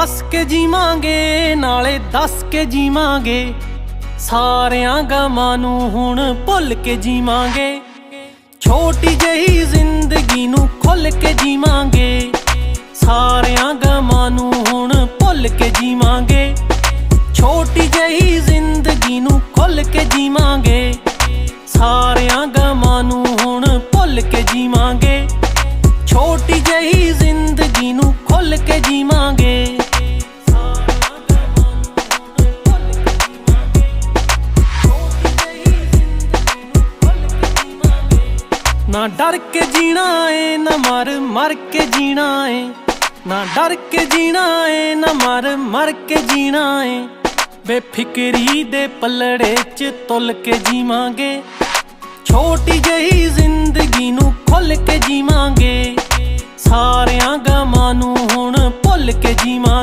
हस के जीवांगे नाले दस के जीवांगे, सारियां गमां नूं हुण भुल के जीवांगे। छोटी जही जिंदगी नूं खुल के जीवांगे, सारियां गमां नूं हुण भुल के जीवांगे। छोटी जही जिंदगी नूं खुल के जीवांगे, सारियां गमां नूं हुण भुल के जीवांगे। छोटी जही जिंदगी नूं खुल के जीवांगे। ना डर के जीना है ना मर के जीना है, ना डर के जीना है ना मर के जीना है। बेफिक्री दे पलड़े च तुल के जीवांगे, छोटी जही जिंदगी नूं खुल के जीवांगे। सारियां गमां नूं हुण भुल के जीवांगे।